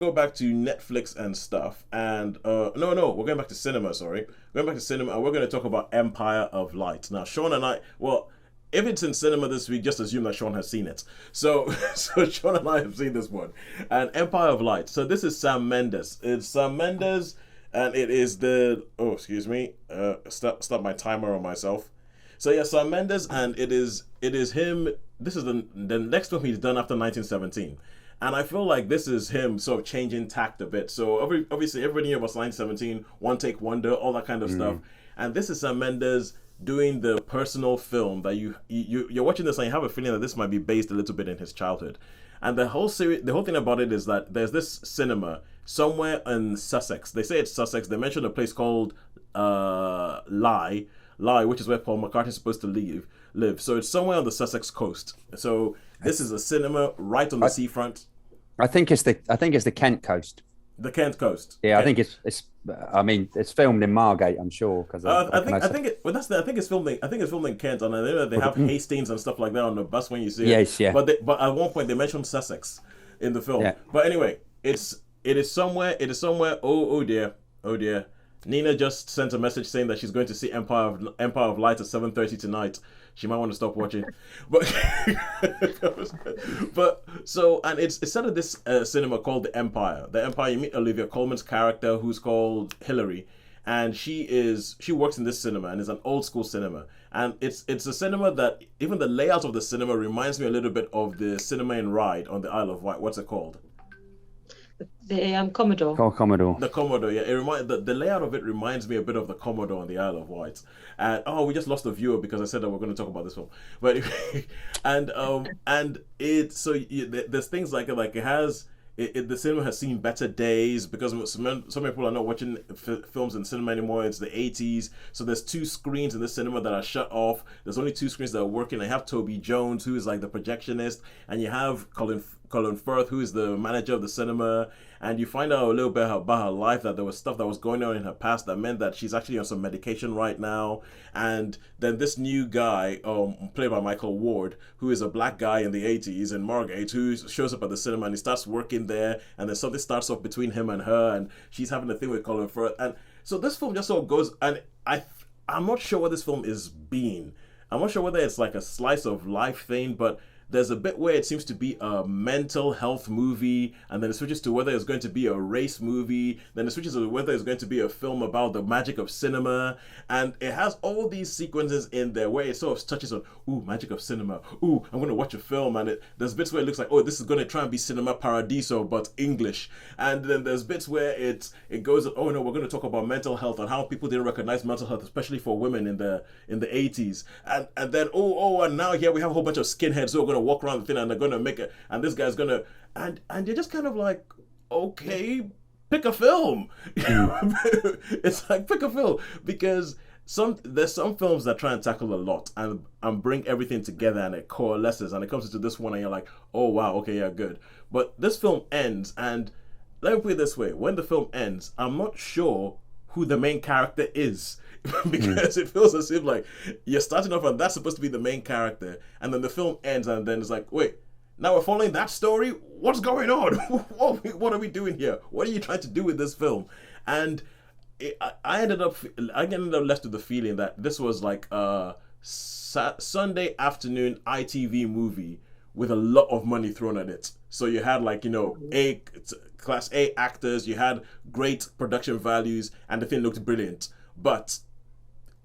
go back to Netflix and stuff, and no, we're going back to cinema. Sorry, we're going back to cinema, and we're going to talk about Empire of Light. Now, Sean and I, well, if it's in cinema this week, just assume that Sean has seen it. So, so Sean and I have seen this one, and Empire of Light. So this is Sam Mendes. It's Sam Mendes, and it is the excuse me, stop my timer on myself. So yeah, Sam Mendes, and it is him. This is the next film he's done after 1917. And I feel like this is him sort of changing tact a bit. So obviously everybody knew about 1917, One Take Wonder, all that kind of stuff. And this is Sam Mendes doing the personal film that you're watching this and you have a feeling that this might be based a little bit in his childhood. And the whole thing about it is that there's this cinema somewhere in Sussex. They say it's Sussex. They mention a place called Lie, which is where Paul McCartney's supposed to live. So it's somewhere on the Sussex coast. So this is a cinema right on the I, seafront, I think it's the Kent coast. the Kent coast. Yeah, I Okay. think it's. I mean, it's filmed in Margate. I'm sure because I think it's filming. I think it's filmed in Kent, and I know that they have Hastings and stuff like that on the bus when you see it. Yes, yeah, But at one point they mentioned Sussex in the film. yeah. But anyway, it is somewhere. It is somewhere. Oh dear. Oh dear. Nina just sent a message saying that she's going to see Empire of Light at 7:30 tonight. She might want to stop watching, but but so and it's set at this cinema called the Empire. The Empire. You meet Olivia Colman's character, who's called Hillary, and she works in this cinema, and it's an old school cinema. And it's a cinema that even the layout of the cinema reminds me a little bit of the cinema in Ride on the Isle of Wight. What's it called? The Commodore. Call Commodore. The Commodore, yeah. The layout of it reminds me a bit of the Commodore on the Isle of Wight. And we just lost a viewer because I said that we're going to talk about this film. But anyway, and it so there's things like it has. The cinema has seen better days because some people are not watching films in cinema anymore. It's the 80s, so there's two screens in the cinema that are shut off. There's only two screens that are working. I have Toby Jones, who is like the projectionist, and you have Colin Firth, who is the manager of the cinema. And you find out a little bit about her life, that there was stuff that was going on in her past that meant that she's actually on some medication right now. And then this new guy, played by Michael Ward, who is a black guy in the 80s in Margate, who shows up at the cinema and he starts working there. And then something starts off between him and her, and she's having a thing with Colin Firth. And so this film just sort of goes, and I'm not sure what this film is being. I'm not sure whether it's like a slice of life thing, but there's a bit where it seems to be a mental health movie, and then it switches to whether it's going to be a race movie, then it switches to whether it's going to be a film about the magic of cinema, and it has all these sequences in there where it sort of touches on, ooh, magic of cinema, ooh, I'm going to watch a film, and there's bits where it looks like, oh, this is going to try and be Cinema Paradiso, but English, and then there's bits where it goes, oh no, we're going to talk about mental health and how people didn't recognize mental health, especially for women in the 80s, and then, and now here we have a whole bunch of skinheads who are going to walk around the thing and they're gonna make it, and this guy's gonna, and you're just kind of like, okay, pick a film. It's like, pick a film, because there's some films that try and tackle a lot and bring everything together, and it coalesces and it comes into this one and you're like, oh wow, okay, yeah, good. But this film ends, and let me put it this way, when the film ends, I'm not sure who the main character is. Because it feels as if like you're starting off and that's supposed to be the main character, and then the film ends and then it's like, wait, now we're following that story? What's going on? What are we doing here? What are you trying to do with this film? And I ended up left with the feeling that this was like a Sunday afternoon ITV movie with a lot of money thrown at it. So you had like, class A actors, you had great production values, and the thing looked brilliant. But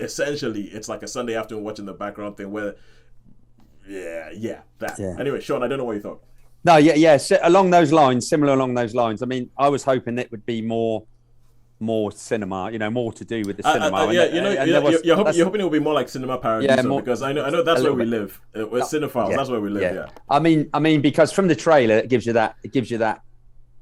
essentially, it's like a Sunday afternoon watching the background thing where, that. Yeah. Anyway, Sean, I don't know what you thought. No, yeah. So along those lines, similar along those lines. I mean, I was hoping it would be more cinema, more to do with the cinema. You're hoping it will be more like Cinema Paradiso, because I know that's where we live. We're cinephiles. That's where we live. Yeah. I mean, because from the trailer, it gives you that.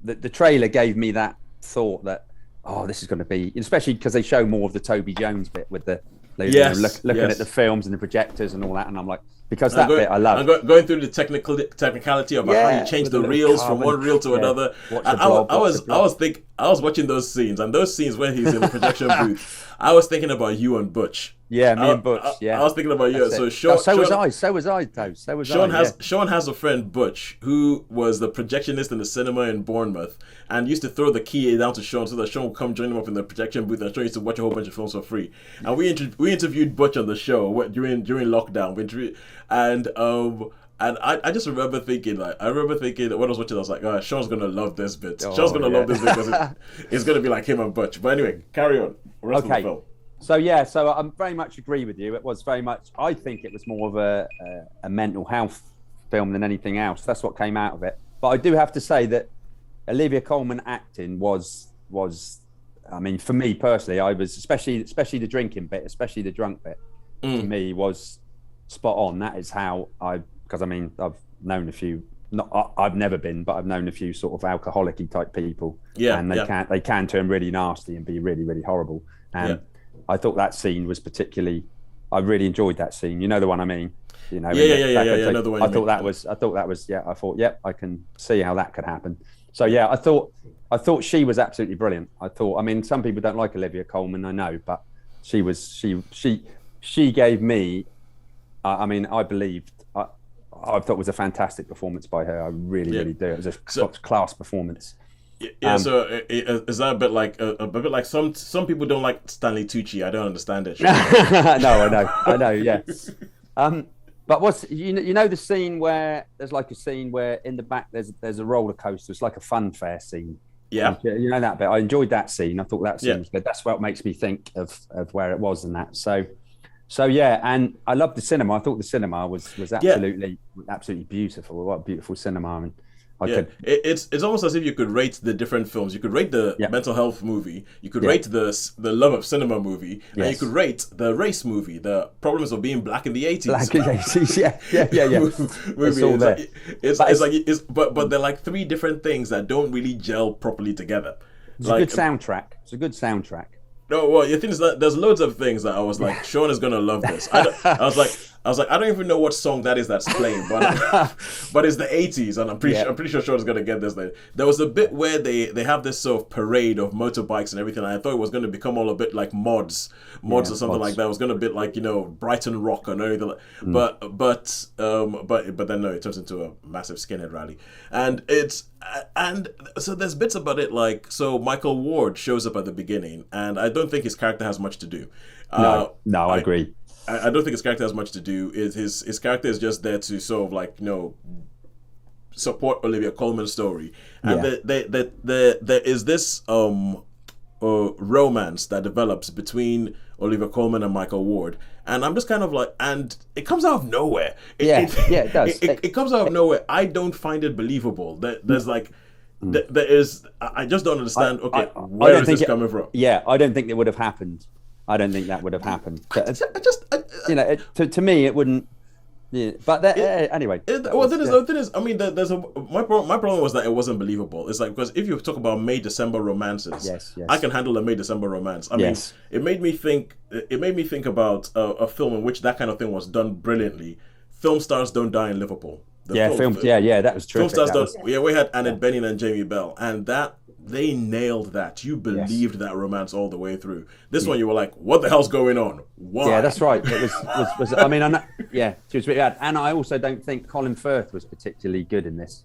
The trailer gave me that thought that, oh, this is going to be, especially because they show more of the Toby Jones bit with the looking at the films and the projectors and all that, and I'm like, because that bit I love. I'm going through the technicality about how you change the reels from one reel to another. I was I was watching those scenes, and those scenes where he's in the projection booth, I was thinking about you and Butch. Yeah, me and Butch. I was thinking about you. So Sean, so was I. So was I, though. So was Sean I. has Sean has a friend, Butch, who was the projectionist in the cinema in Bournemouth, and used to throw the key down to Sean so that Sean would come join him up in the projection booth, and Sean used to watch a whole bunch of films for free. And we interviewed Butch on the show during lockdown. And I just remember thinking, when I was watching, I was like, oh, Sean's gonna love this bit. Sean's gonna love this bit because it's gonna be like him and Butch. But anyway, carry on. Rest of the film. So I very much agree with you. It was very much. I think it was more of a mental health film than anything else. That's what came out of it. But I do have to say that Olivia Colman acting was. I mean, for me personally, I was especially the drinking bit, especially the drunk bit. To me, was spot on. That is how because I mean, I've known a few. I've never been, but I've known a few sort of alcoholic-y type people. Yeah, and they can turn really nasty and be really, really horrible. And I thought that scene was particularly. I really enjoyed that scene. You know the one I mean. You know. Yeah. I know the one. I thought that was. Yeah, I thought. Yep, I can see how that could happen. So yeah, I thought she was absolutely brilliant. I mean, some people don't like Olivia Colman, I know, but she gave me. I mean, I believed. I thought it was a fantastic performance by her. I really do. It was a class performance. Yeah. So is that a bit like some people don't like Stanley Tucci? I don't understand it. No, I know. Yeah. But what's you know the scene where there's like a scene where in the back there's a roller coaster. It's like a fun fair scene. Yeah. You know that bit. I enjoyed that scene. I thought that scene was good. That's what makes me think of where it was and that. So yeah, and I loved the cinema. I thought the cinema was absolutely beautiful. What a beautiful cinema! And it's almost as if you could rate the different films. You could rate the mental health movie. You could rate the love of cinema movie, and you could rate the race movie, the problems of being black in the 80s. Black in the 80s, yeah. movie. It's all there. But they're like three different things that don't really gel properly together. It's a good soundtrack. It's a good soundtrack. No, well, the thing is that there's loads of things that I was like, Sean is gonna love this. I was like, I don't even know what song that is that's playing, but it's the 80s, and I'm pretty sure Sean is gonna get this. There was a bit where they have this sort of parade of motorbikes and everything, and I thought it was gonna become all a bit like mods or something like that. It was gonna be like Brighton Rock or anything like. But then no, it turns into a massive skinhead rally, and so there's bits about it like Michael Ward shows up at the beginning, and I don't think his character has much to do. I agree. I don't think his character has much to do. His character is just there to sort of like support Olivia Colman's story, and there is this romance that develops between Olivia Colman and Michael Ward, and I'm just kind of like, and it comes out of nowhere. It does. It comes out of nowhere. I don't find it believable. There's like. There is. I just don't understand. Where is this coming from? Yeah, I don't think it would have happened. I don't think that would have happened. But to me, it wouldn't. Yeah, but anyway. The thing is, I mean, my problem was that it wasn't believable. It's like, because if you talk about May December romances, yes. I can handle a May December romance. I mean, it made me think about a film in which that kind of thing was done brilliantly. Film stars don't die in Liverpool. That was true. Film stars don't. We had Annette Bening and Jamie Bell, and that. They nailed that. You believed that romance all the way through. This one, you were like, "What the hell's going on? Why?" Yeah, that's right. It was. I mean, she was pretty bad. And I also don't think Colin Firth was particularly good in this.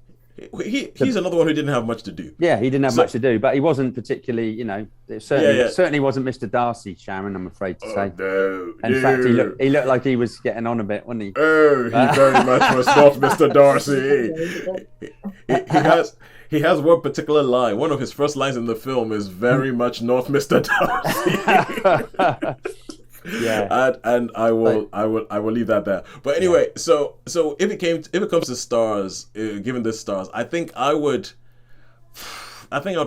He's another one who didn't have much to do. Yeah, he didn't have much to do, but he wasn't particually. It certainly wasn't Mr. Darcy, Sharon. I'm afraid to say. No. In fact, he looked like he was getting on a bit, wasn't he? Oh, he very much was not Mr. Darcy. He has one particular line. One of his first lines in the film is very much not Mr. Darcy. Yeah. And I will leave that there. But anyway, so if it comes to stars, given this stars, I think I would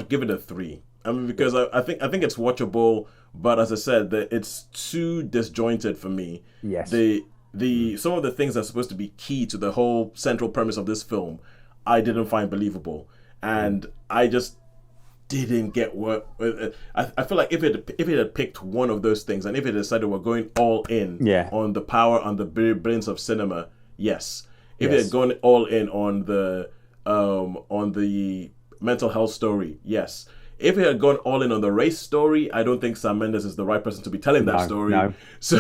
give it a 3. I mean, because I think it's watchable, but as I said, it's too disjointed for me. Yes. Some of the things that are supposed to be key to the whole central premise of this film, I didn't find believable. And I just didn't get what I feel like if it had picked one of those things, and if it decided we're going all in on the power and the brilliance of cinema, yes. If it had gone all in on the mental health story, yes. If it had gone all in on the race story, I don't think Sam Mendes is the right person to be telling that story. No. So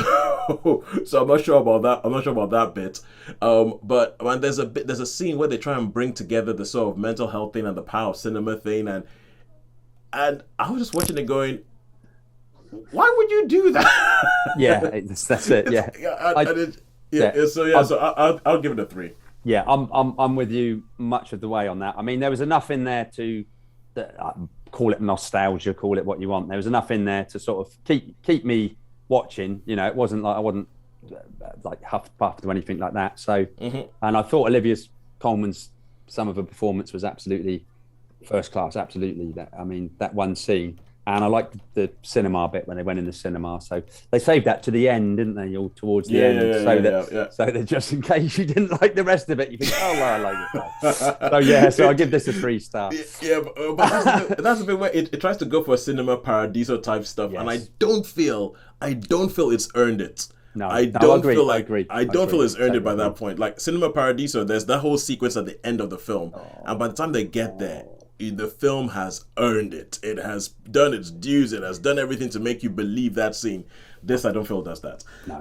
I'm not sure about that. I'm not sure about that bit. But when there's a scene where they try and bring together the sort of mental health thing and the power of cinema thing, and I was just watching it going, why would you do that? Yeah, that's it. Yeah. So I'll give it a 3. Yeah, I'm with you much of the way on that. I mean, there was enough in there to call it nostalgia, call it what you want. There was enough in there to sort of keep me watching. You know, it wasn't like I wasn't like huffed puffed or anything like that. So, and I thought Olivia Colman's some of her performance was absolutely first class. Absolutely, that one scene. And I liked the cinema bit when they went in the cinema. So they saved that to the end, didn't they? All towards the end. So that just in case you didn't like the rest of it, you think, oh, well, I like it. So I give this a 3-star. Yeah, but that's a bit where it tries to go for a cinema paradiso type stuff, and I don't feel it's earned it. No, I don't feel it's earned it by that point. Like Cinema Paradiso, there's that whole sequence at the end of the film, and by the time they get there, the film has earned it. It has done its dues. It has done everything to make you believe that scene. This I don't feel does that. No.